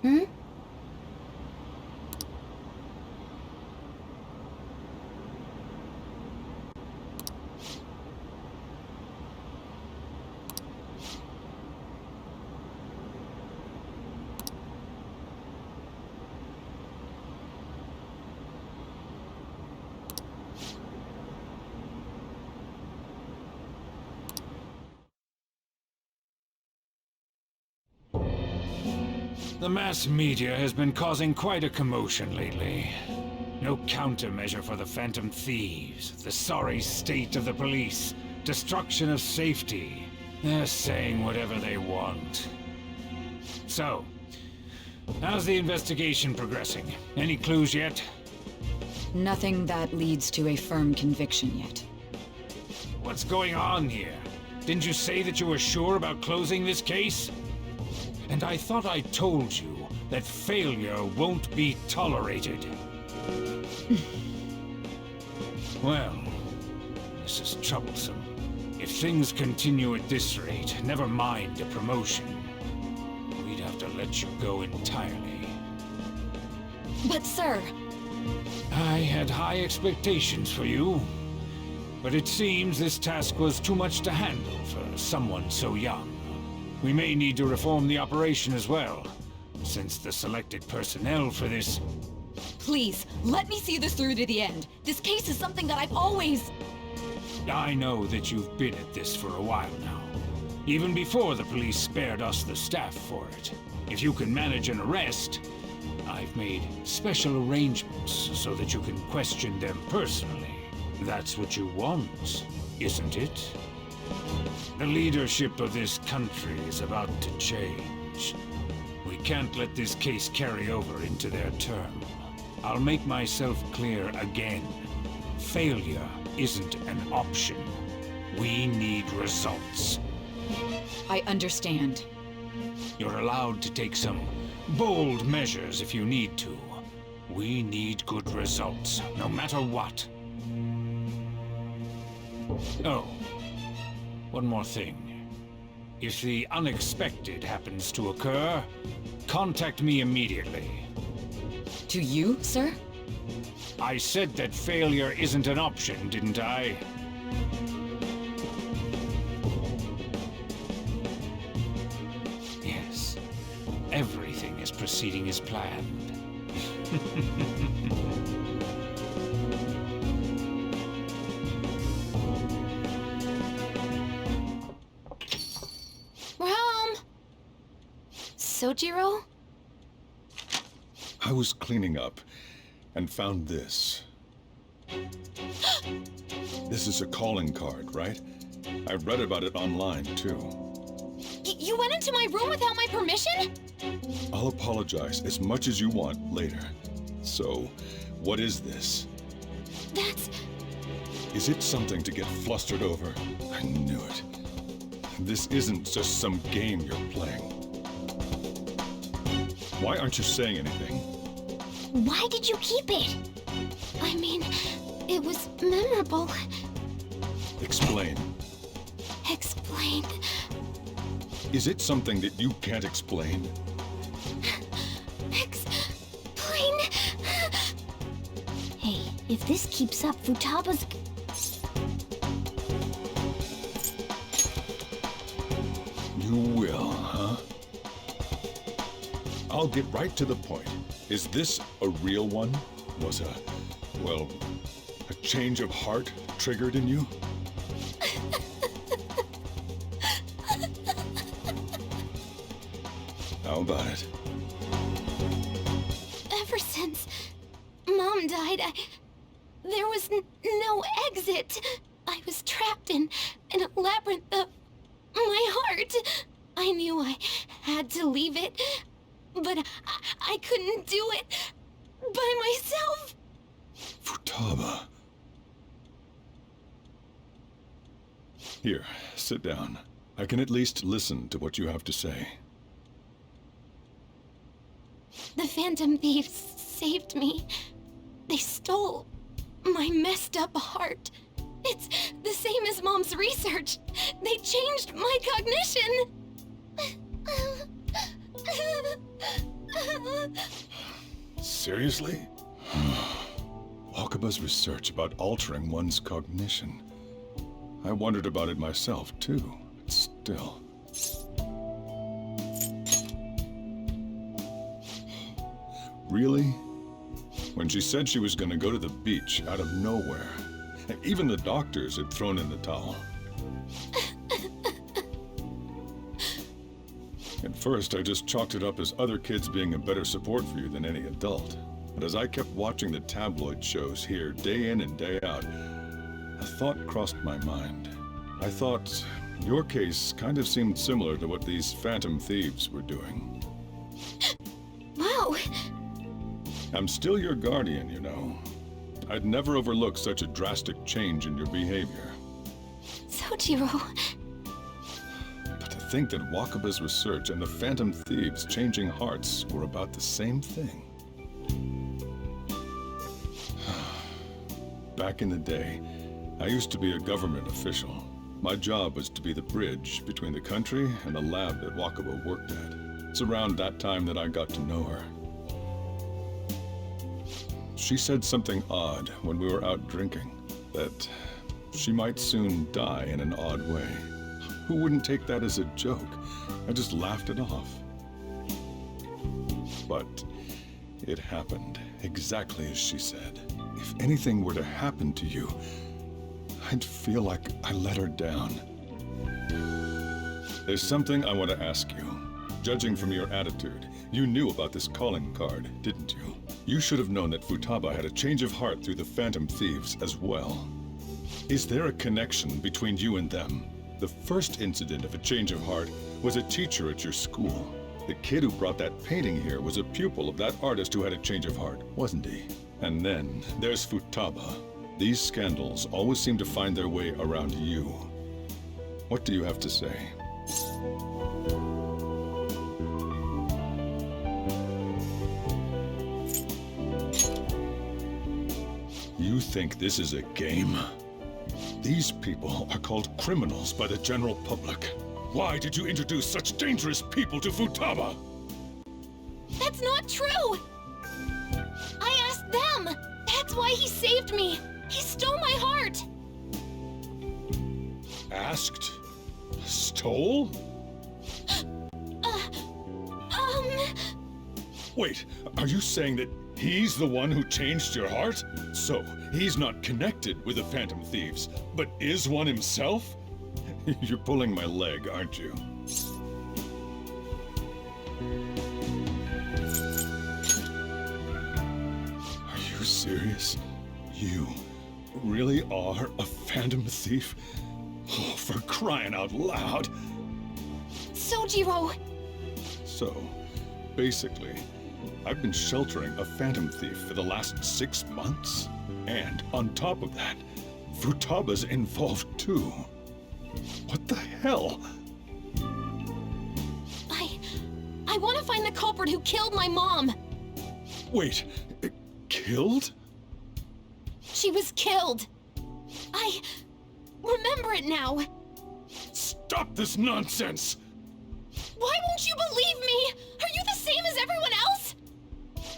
Hmm? The mass media has been causing quite a commotion lately. No countermeasure for the Phantom Thieves, the sorry state of the police, destruction of safety. They're saying whatever they want. So, how's the investigation progressing? Any clues yet? Nothing that leads to a firm conviction yet. What's going on here? Didn't you say that you were sure about closing this case? And I thought I told you that failure won't be tolerated. Well, this is troublesome. If things continue at this rate, never mind a promotion, we'd have to let you go entirely. But sir... I had high expectations for you, but it seems this task was too much to handle for someone so young. We may need to reform the operation as well, since the selected personnel for this... Please, let me see this through to the end. This case is something that I've always... I know that you've been at this for a while now, even before the police spared us the staff for it. If you can manage an arrest, I've made special arrangements so that you can question them personally. That's what you want, isn't it? The leadership of this country is about to change. We can't let this case carry over into their term. I'll make myself clear again. Failure isn't an option. We need results. I understand. You're allowed to take some bold measures if you need to. We need good results, no matter what. Oh. One more thing. If the unexpected happens to occur, contact me immediately. To you, sir? I said that failure isn't an option, didn't I? Yes. Everything is proceeding as planned. Sojiro? I was cleaning up and found this. This is a calling card, right? I read about it online, too. You went into my room without my permission? I'll apologize as much as you want later. So, what is this? That's... Is it something to get flustered over? I knew it. This isn't just some game you're playing. Why aren't you saying anything? Why did you keep it? I mean, it was memorable. Explain. Explain. Is it something that you can't explain? Explain. Hey, if this keeps up, Futaba's... You will, huh? I'll get right to the point. Is this a real one? Was well, a change of heart triggered in you? How about it? Ever since Mom died, there was no exit. I was trapped in a labyrinth of my heart. I knew I had to leave it, but I couldn't do it by myself. Futaba. Here, sit down. I can at least listen to what you have to say. The Phantom Thieves saved me. They stole my messed up heart. It's the same as Mom's research. They changed my cognition. Seriously? Wakaba's research about altering one's cognition. I wondered about it myself, too, but still. Really? When she said she was going to go to the beach out of nowhere, even the doctors had thrown in the towel. At first, I just chalked it up as other kids being a better support for you than any adult. But as I kept watching the tabloid shows here day in and day out, a thought crossed my mind. I thought your case kind of seemed similar to what these phantom thieves were doing. Wow. I'm still your guardian, you know. I'd never overlook such a drastic change in your behavior. Sojiro. But to think that Wakaba's research and the phantom thieves' changing hearts were about the same thing. Back in the day, I used to be a government official. My job was to be the bridge between the country and the lab that Wakaba worked at. It's around that time that I got to know her. She said something odd when we were out drinking, that she might soon die in an odd way. Who wouldn't take that as a joke? I just laughed it off. But it happened exactly as she said. If anything were to happen to you, I'd feel like I let her down. There's something I want to ask you. Judging from your attitude, you knew about this calling card, didn't you? You should have known that Futaba had a change of heart through the Phantom Thieves as well. Is there a connection between you and them? The first incident of a change of heart was a teacher at your school. The kid who brought that painting here was a pupil of that artist who had a change of heart, wasn't he? And then there's Futaba. These scandals always seem to find their way around you. What do you have to say? You think this is a game? These people are called criminals by the general public. Why did you introduce such dangerous people to Futaba? That's not true! I asked them! That's why he saved me! He stole my heart! Asked? Stole? Wait, are you saying that he's the one who changed your heart? So, he's not connected with the Phantom Thieves, but is one himself? You're pulling my leg, aren't you? Are you serious? You really are a Phantom Thief? Oh, for crying out loud! Sojiro! So, basically, I've been sheltering a Phantom Thief for the last 6 months. And on top of that, Futaba's involved too. What the hell? I want to find the culprit who killed my mom! Wait, killed? She was killed! I remember it now! Stop this nonsense! Why won't you believe me? Are you the same as everyone else?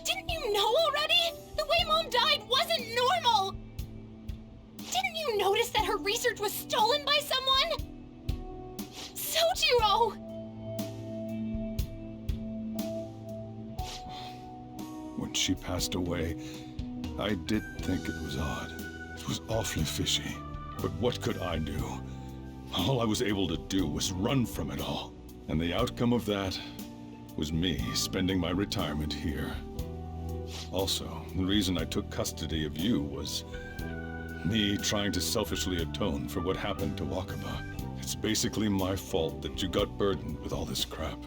Didn't you know already? The way Mom died wasn't normal! Didn't you notice that her research was stolen by someone? Sojiro! When she passed away, I did think it was odd. It was awfully fishy. But what could I do? All I was able to do was run from it all. And the outcome of that was me spending my retirement here. Also, the reason I took custody of you was me trying to selfishly atone for what happened to Wakaba. It's basically my fault that you got burdened with all this crap.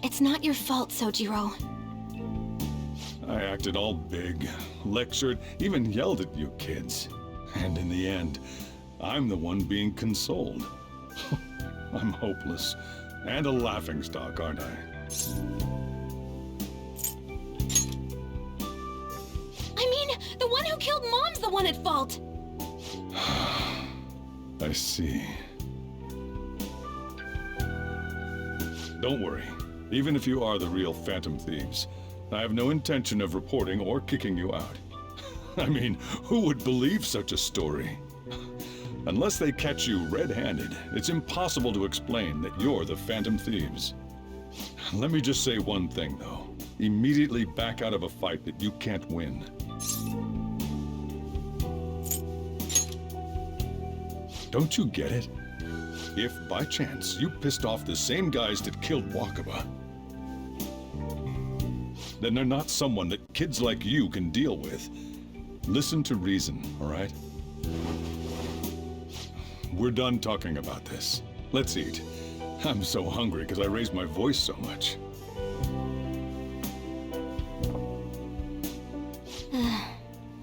It's not your fault, Sojiro. I acted all big, lectured, even yelled at you kids. And in the end, I'm the one being consoled. I'm hopeless. And a laughingstock, aren't I? I mean, the one who killed Mom's the one at fault! I see. Don't worry. Even if you are the real Phantom Thieves, I have no intention of reporting or kicking you out. I mean, who would believe such a story? Unless they catch you red-handed, it's impossible to explain that you're the Phantom Thieves. Let me just say one thing, though. Immediately back out of a fight that you can't win. Don't you get it? If, by chance, you pissed off the same guys that killed Wakaba, then they're not someone that kids like you can deal with. Listen to reason, all right? We're done talking about this. Let's eat. I'm so hungry because I raised my voice so much.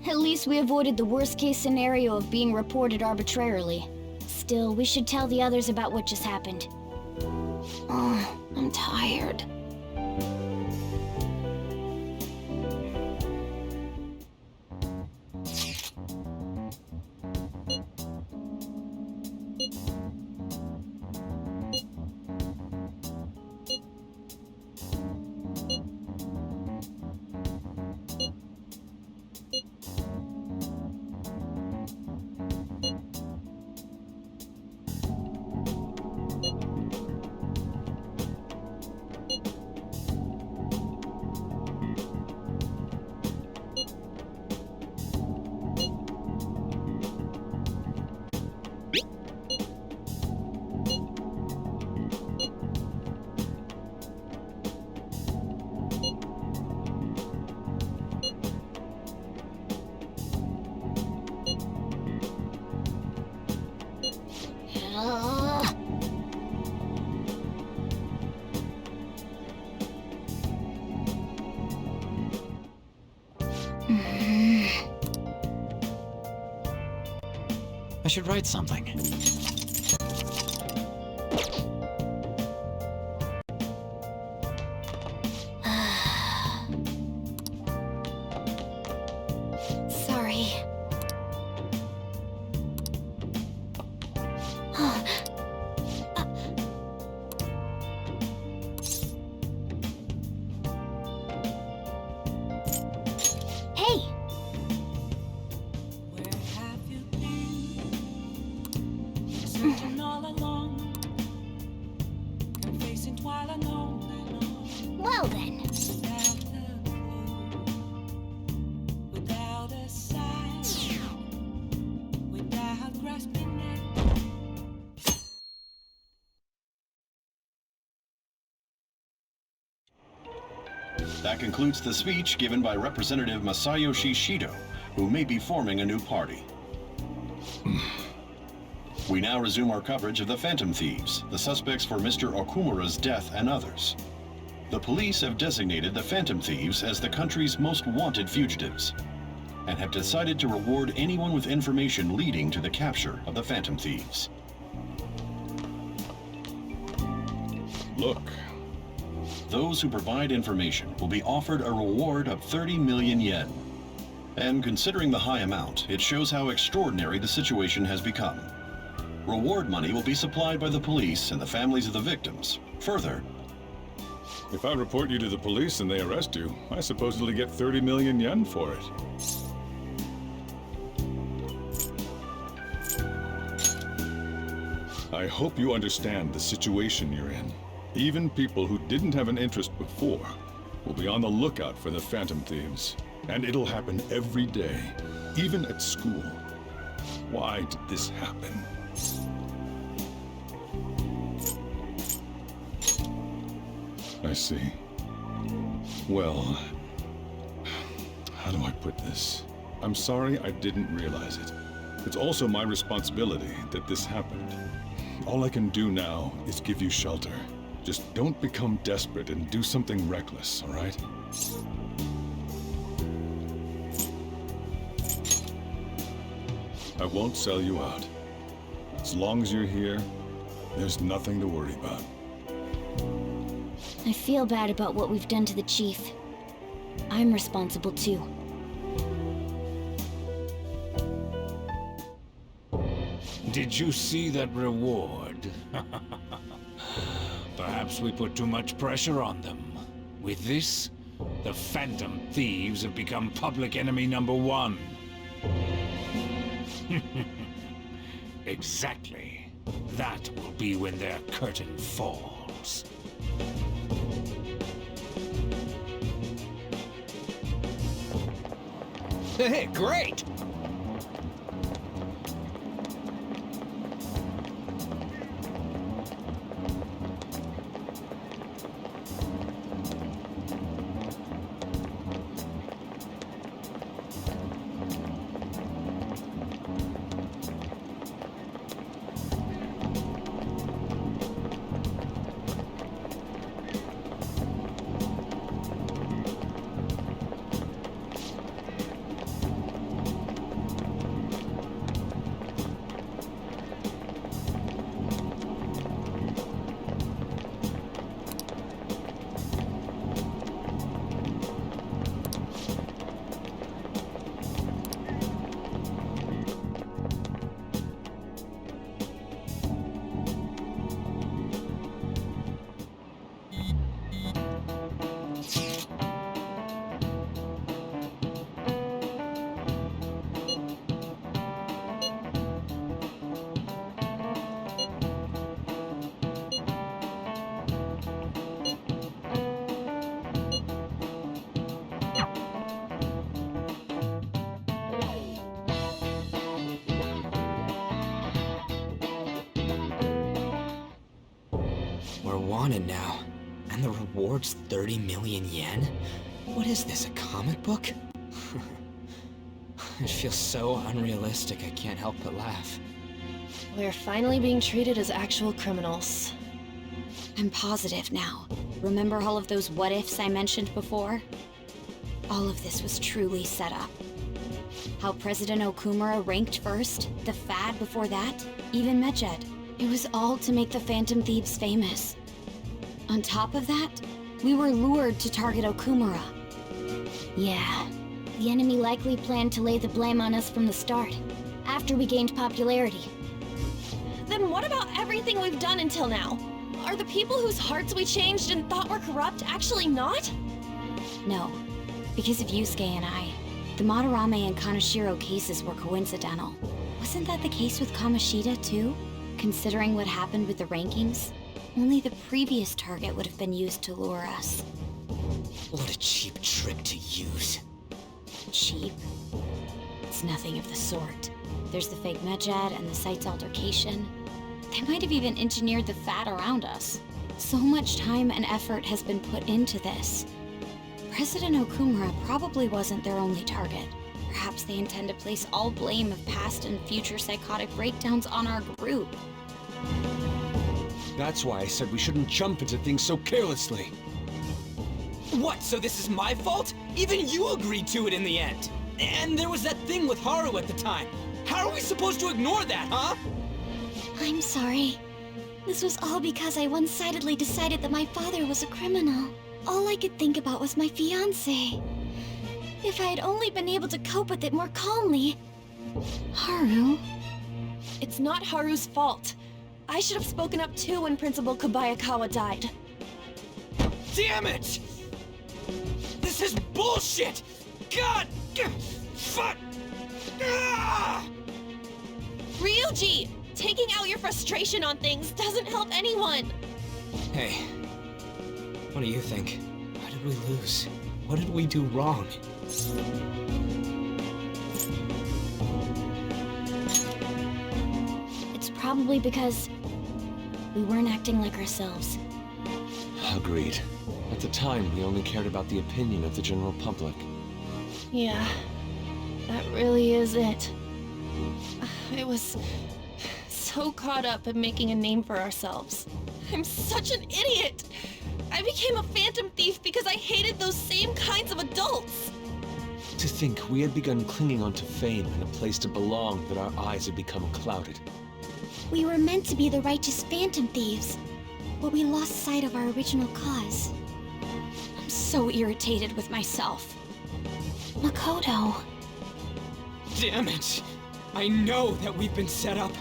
At least we avoided the worst-case scenario of being reported arbitrarily. Still, we should tell the others about what just happened. Oh, I'm tired. I should write something. Sorry. Hey! Where have you been? Searching all along, confessing while alone and on. Well then. Without a clue, without a sign, without grasping it. That concludes the speech given by Representative Masayoshi Shido, who may be forming a new party. We now resume our coverage of the Phantom Thieves, the suspects for Mr. Okumura's death and others. The police have designated the Phantom Thieves as the country's most wanted fugitives, and have decided to reward anyone with information leading to the capture of the Phantom Thieves. Look, Those who provide information will be offered a reward of 30 million yen. And considering the high amount, it shows how extraordinary the situation has become. Reward money will be supplied by the police and the families of the victims. Further, if I report you to the police and they arrest you, I supposedly get 30 million yen for it. I hope you understand the situation you're in. Even people who didn't have an interest before will be on the lookout for the Phantom Thieves. And it'll happen every day, even at school. Why did this happen? I see. Well, how do I put this? I'm sorry I didn't realize it. It's also my responsibility that this happened. All I can do now is give you shelter. Just don't become desperate and do something reckless, all right? I won't sell you out. As long as you're here, there's nothing to worry about. I feel bad about what we've done to the chief. I'm responsible too. Did you see that reward? Perhaps we put too much pressure on them. With this, The Phantom Thieves have become public enemy #1. Exactly. That will be when their curtain falls. Hey, great! We're wanted now. And the reward's 30 million yen? What is this, a comic book? It feels so unrealistic I can't help but laugh. We're finally being treated as actual criminals. I'm positive now. Remember all of those what-ifs I mentioned before? All of this was truly set up. How President Okumura ranked first, the Fad before that, even Medjed. It was all to make the Phantom Thieves famous. On top of that, we were lured to target Okumura. Yeah, the enemy likely planned to lay the blame on us from the start, after we gained popularity. Then what about everything we've done until now? Are the people whose hearts we changed and thought were corrupt actually not? No, because of Yusuke and I, the Madarame and Kaneshiro cases were coincidental. Wasn't that the case with Kamoshida too? Considering what happened with the rankings, only the previous target would have been used to lure us. What a cheap trick to use. Cheap? It's nothing of the sort. There's the fake Medjed and the site's altercation. They might have even engineered the Fat around us. So much time and effort has been put into this. President Okumura probably wasn't their only target. Perhaps they intend to place all blame of past and future psychotic breakdowns on our group. That's why I said we shouldn't jump into things so carelessly. What, so this is my fault? Even you agreed to it in the end. And there was that thing with Haru at the time. How are we supposed to ignore that, huh? I'm sorry. This was all because I one-sidedly decided that my father was a criminal. All I could think about was my fiancé. If I had only been able to cope with it more calmly. Haru? It's not Haru's fault. I should have spoken up too when Principal Kobayakawa died. Damn it! This is bullshit! God! Fuck! Ah! Ryuji! Taking out your frustration on things doesn't help anyone! Hey, what do you think? Why did we lose? What did we do wrong? It's probably because we weren't acting like ourselves. Agreed. At the time, we only cared about the opinion of the general public. Yeah, that really is it. I was so caught up in making a name for ourselves. I'm such an idiot! I became a phantom thief because I hated those same kinds of adults! To think we had begun clinging onto fame and a place to belong that our eyes had become clouded. We were meant to be the righteous phantom thieves, but we lost sight of our original cause. I'm so irritated with myself. Makoto. Damn it! I know that we've been set up,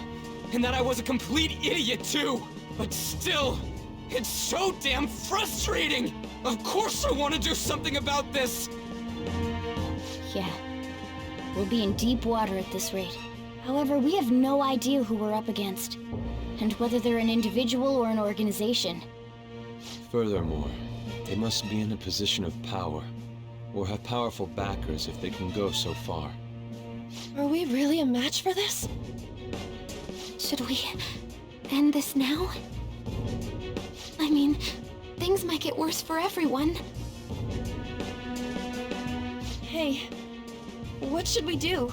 and that I was a complete idiot too! But still, it's so damn frustrating! Of course I want to do something about this! Yeah. We'll be in deep water at this rate. However, we have no idea who we're up against, and whether they're an individual or an organization. Furthermore, they must be in a position of power, or have powerful backers if they can go so far. Are we really a match for this? Should we end this now? I mean, things might get worse for everyone. Hey, what should we do?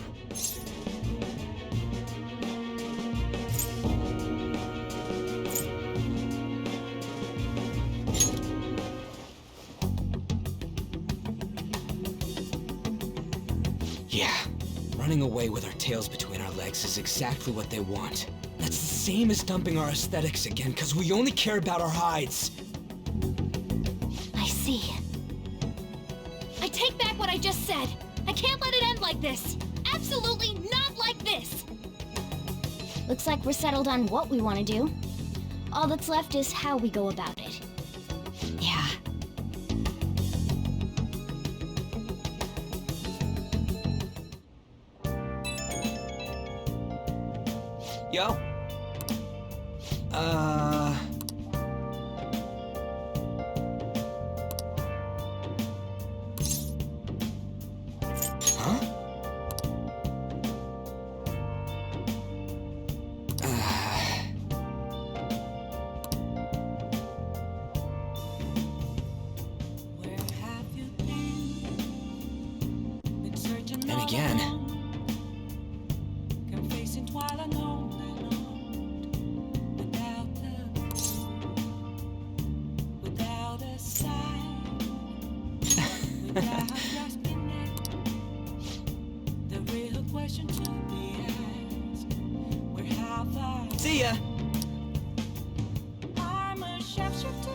Yeah, running away with our tails between our legs is exactly what they want. That's the same as dumping our aesthetics again, because we only care about our hides. I see. I take back what I just said. I can't let it end like this. Absolutely not like this. Looks like we're settled on what we want to do. All that's left is how we go about it. Yeah. Yo? Huh? Where have you been searching And all again. along, confessing while alone, without without a sign, without grasping at the real question to be asked. Where have I? See ya! I'm a sharpshooter.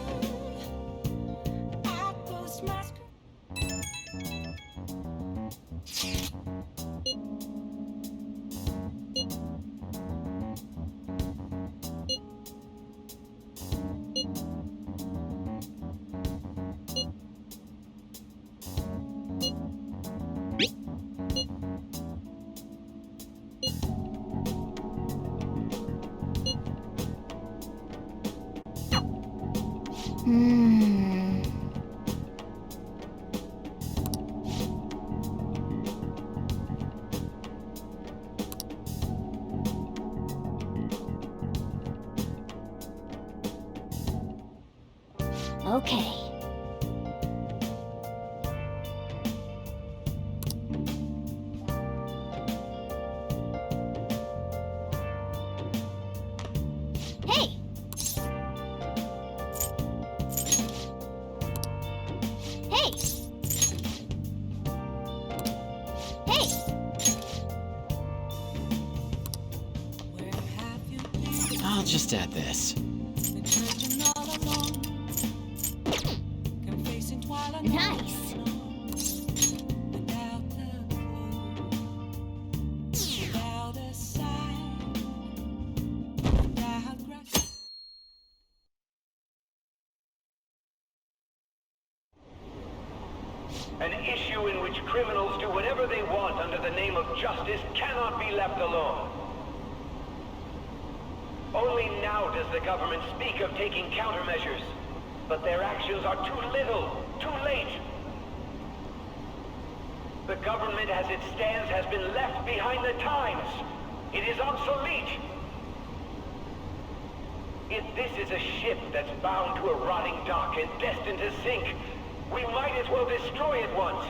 I post my Okay. Hey! Hey! Hey! where have you been? I'll just add this. Been searching all alone, confessing while alone. Nice! Without a clue, without a sign, without grasp. An issue in which criminals do whatever they want under the name of justice cannot be left alone. Only now does the government speak of taking countermeasures, but their actions are too little, too late. The government as it stands has been left behind the times. It is obsolete. If this is a ship that's bound to a rotting dock and destined to sink, we might as well destroy it once.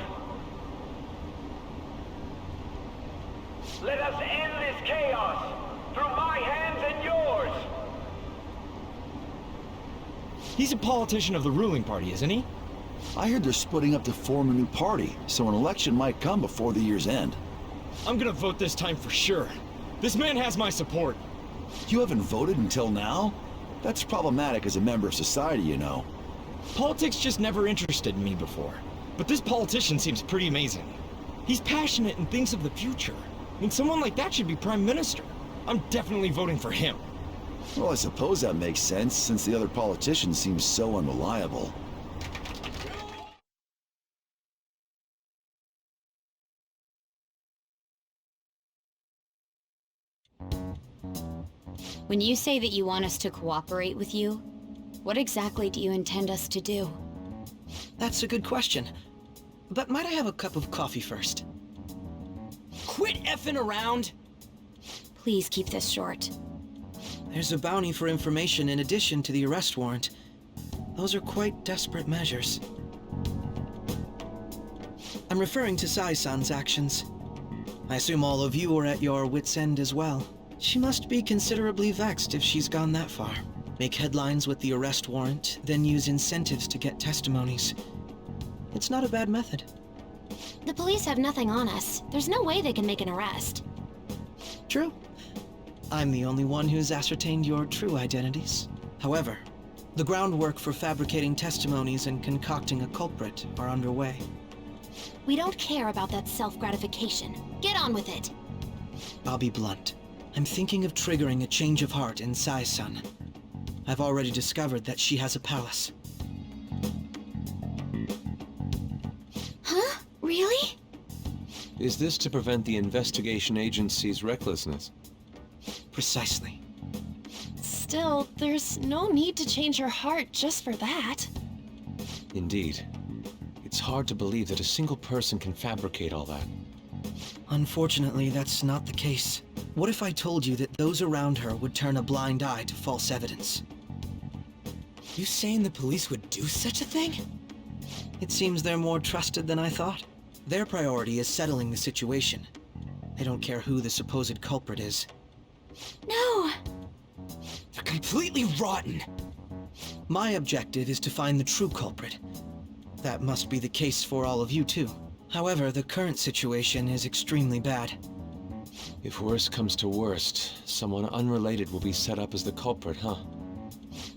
Let us end this chaos through my hands and yours. He's a politician of the ruling party, isn't he? I heard they're splitting up to form a new party, so an election might come before the year's end. I'm gonna vote this time for sure. This man has my support. You haven't voted until now? That's problematic as a member of society, you know. Politics just never interested me before. But this politician seems pretty amazing. He's passionate and thinks of the future. I mean, someone like that should be prime minister. I'm definitely voting for him. Well, I suppose that makes sense, since the other politician seems so unreliable. When you say that you want us to cooperate with you, what exactly do you intend us to do? That's a good question. But might I have a cup of coffee first? Quit effing around! Please keep this short. There's a bounty for information in addition to the arrest warrant. Those are quite desperate measures. I'm referring to Sai-san's actions. I assume all of you are at your wits' end as well. She must be considerably vexed if she's gone that far. Make headlines with the arrest warrant, then use incentives to get testimonies. It's not a bad method. The police have nothing on us. There's no way they can make an arrest. True. I'm the only one who's ascertained your true identities. However, the groundwork for fabricating testimonies and concocting a culprit are underway. We don't care about that self-gratification. Get on with it. I'll be blunt. I'm thinking of triggering a change of heart in Sai-san. I've already discovered that she has a palace. Huh? Really? Is this to prevent the investigation agency's recklessness? Precisely. Still, there's no need to change her heart just for that. Indeed. It's hard to believe that a single person can fabricate all that. Unfortunately, that's not the case. What if I told you that those around her would turn a blind eye to false evidence? You saying the police would do such a thing? It seems they're more trusted than I thought. Their priority is settling the situation. They don't care who the supposed culprit is. No! They're completely rotten! My objective is to find the true culprit. That must be the case for all of you too. However, the current situation is extremely bad. If worst comes to worst, someone unrelated will be set up as the culprit, huh?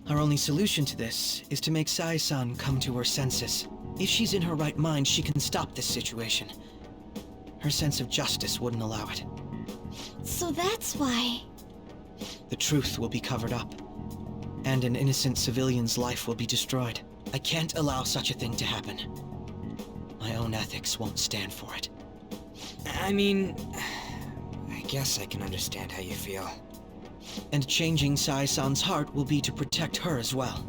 Our only solution to this is to make Sai-san come to her senses. If she's in her right mind, she can stop this situation. Her sense of justice wouldn't allow it. So that's why... The truth will be covered up, and an innocent civilian's life will be destroyed. I can't allow such a thing to happen. My own ethics won't stand for it. I mean... I guess I can understand how you feel. And changing Sai-san's heart will be to protect her as well.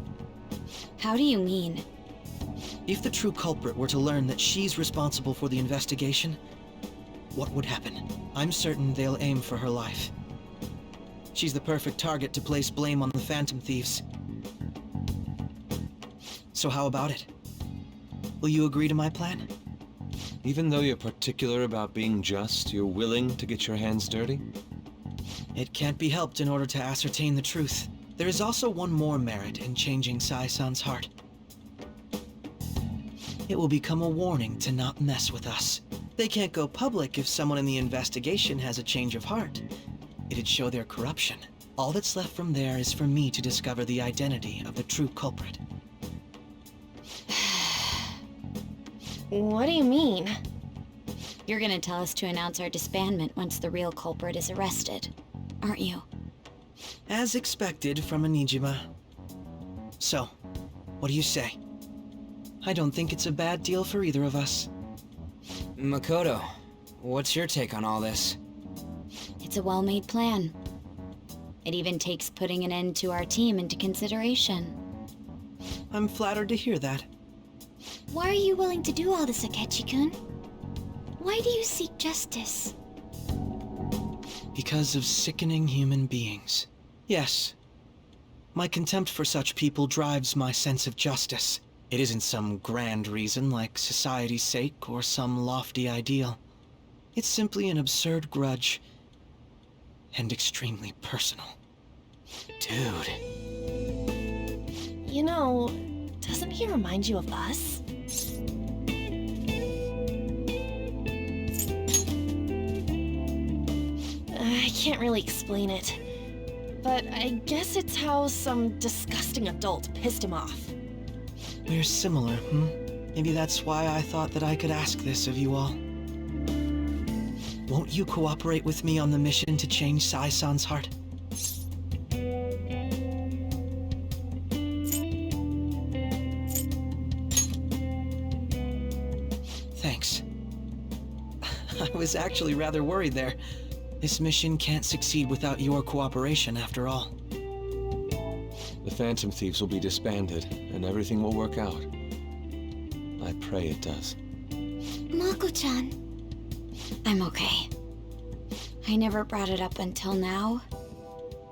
How do you mean? If the true culprit were to learn that she's responsible for the investigation, what would happen? I'm certain they'll aim for her life. She's the perfect target to place blame on the Phantom Thieves. So how about it? Will you agree to my plan? Even though you're particular about being just, you're willing to get your hands dirty? It can't be helped in order to ascertain the truth. There is also one more merit in changing Sai-san's heart. It will become a warning to not mess with us. They can't go public if someone in the investigation has a change of heart. It'd show their corruption. All that's left from there is for me to discover the identity of the true culprit. What do you mean? You're gonna tell us to announce our disbandment once the real culprit is arrested, aren't you? As expected from a Nijima. So, what do you say? I don't think it's a bad deal for either of us. Makoto, what's your take on all this? It's a well-made plan. It even takes putting an end to our team into consideration. I'm flattered to hear that. Why are you willing to do all this, Akechi-kun? Why do you seek justice? Because of sickening human beings. Yes. My contempt for such people drives my sense of justice. It isn't some grand reason like society's sake or some lofty ideal. It's simply an absurd grudge. And extremely personal. Dude. You know, doesn't he remind you of us? I can't really explain it, but I guess it's how some disgusting adult pissed him off. We're similar, Maybe that's why I thought that I could ask this of you all. Won't you cooperate with me on the mission to change Sai-san's heart? Thanks. I was actually rather worried there. This mission can't succeed without your cooperation, after all. The Phantom Thieves will be disbanded, and everything will work out. I pray it does. Mako-chan. I'm okay. I never brought it up until now,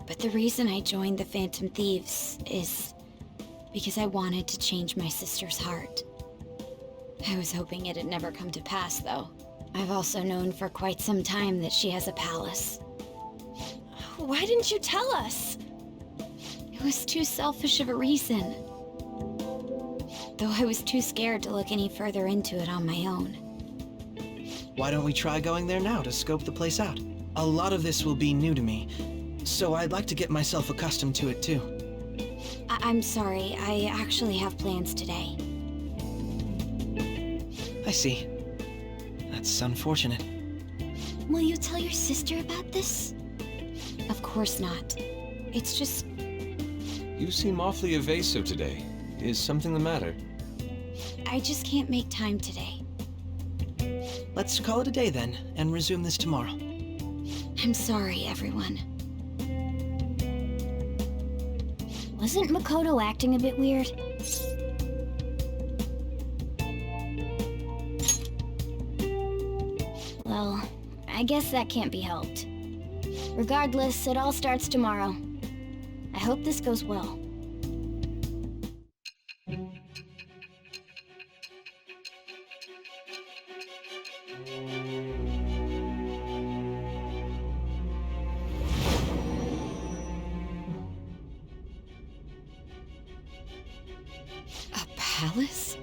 but the reason I joined the Phantom Thieves is because I wanted to change my sister's heart. I was hoping it'd never come to pass, though. I've also known for quite some time that she has a palace. Why didn't you tell us? It was too selfish of a reason. Though I was too scared to look any further into it on my own. Why don't we try going there now to scope the place out? A lot of this will be new to me, so I'd like to get myself accustomed to it too. I'm sorry, I actually have plans today. I see. That's unfortunate. Will you tell your sister about this? Of course not. It's just... You seem awfully evasive today. Is something the matter? I just can't make time today. Let's call it a day then, and resume this tomorrow. I'm sorry, everyone. Wasn't Makoto acting a bit weird? Well, I guess that can't be helped. Regardless, it all starts tomorrow. I hope this goes well. A palace?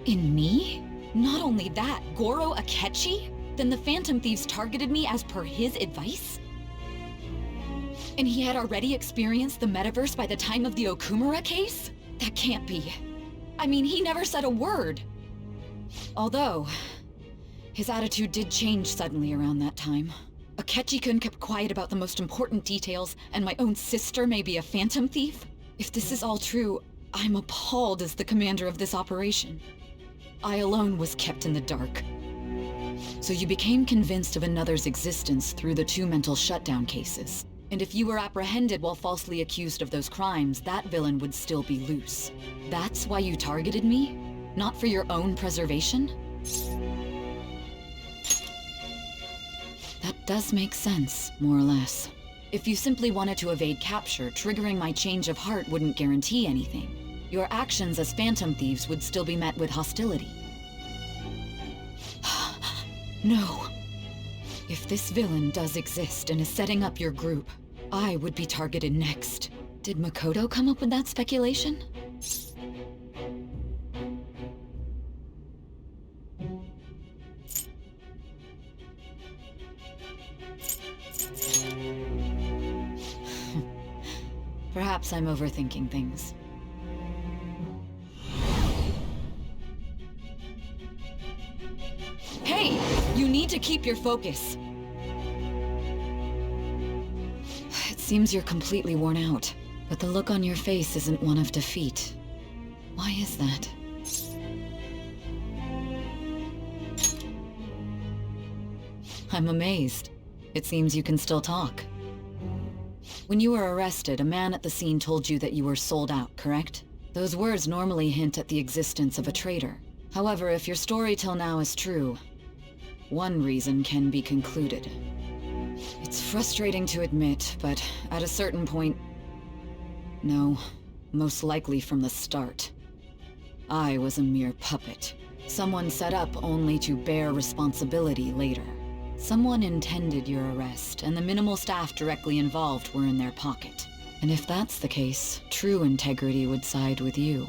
In me? Not only that, Goro Akechi? Then the Phantom Thieves targeted me as per his advice? And he had already experienced the metaverse by the time of the Okumura case? That can't be. I mean, he never said a word. Although, his attitude did change suddenly around that time. Akechi-kun kept quiet about the most important details, and my own sister may be a Phantom Thief? If this is all true, I'm appalled as the commander of this operation. I alone was kept in the dark. So you became convinced of another's existence through the 2 mental shutdown cases. And if you were apprehended while falsely accused of those crimes, that villain would still be loose. That's why you targeted me? Not for your own preservation? That does make sense, more or less. If you simply wanted to evade capture, triggering my change of heart wouldn't guarantee anything. Your actions as Phantom Thieves would still be met with hostility. No. If this villain does exist and is setting up your group, I would be targeted next. Did Makoto come up with that speculation? Perhaps I'm overthinking things. Hey! You need to keep your focus. It seems you're completely worn out, but the look on your face isn't one of defeat. Why is that? I'm amazed. It seems you can still talk. When you were arrested, a man at the scene told you that you were sold out, correct? Those words normally hint at the existence of a traitor. However, if your story till now is true, one reason can be concluded. It's frustrating to admit, but at a certain point... No, most likely from the start. I was a mere puppet. Someone set up only to bear responsibility later. Someone intended your arrest, and the minimal staff directly involved were in their pocket. And if that's the case, true integrity would side with you.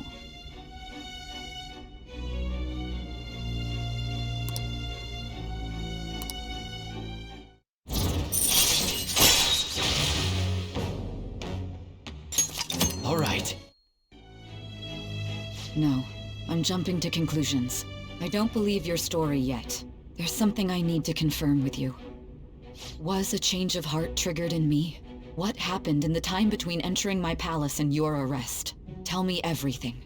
All right. No, I'm jumping to conclusions. I don't believe your story yet. There's something I need to confirm with you. Was a change of heart triggered in me? What happened in the time between entering my palace and your arrest? Tell me everything.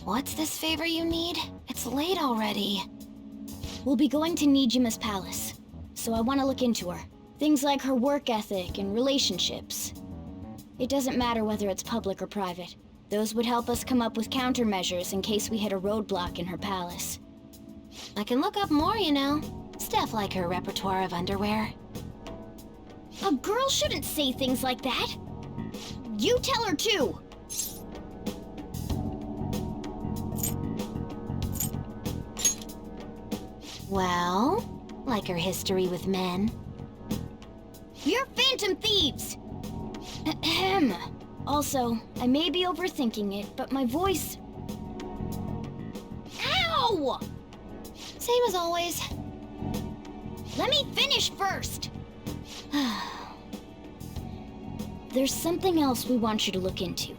What's this favor you need? It's late already. We'll be going to Nijima's palace, so I want to look into her. Things like her work ethic and relationships. It doesn't matter whether it's public or private. Those would help us come up with countermeasures in case we hit a roadblock in her palace. I can look up more, you know. Stuff like her repertoire of underwear. A girl shouldn't say things like that. You tell her too. Well, like her history with men. You're phantom thieves! Ahem. Also, I may be overthinking it, but my voice... Ow! Same as always. Let me finish first! There's something else we want you to look into.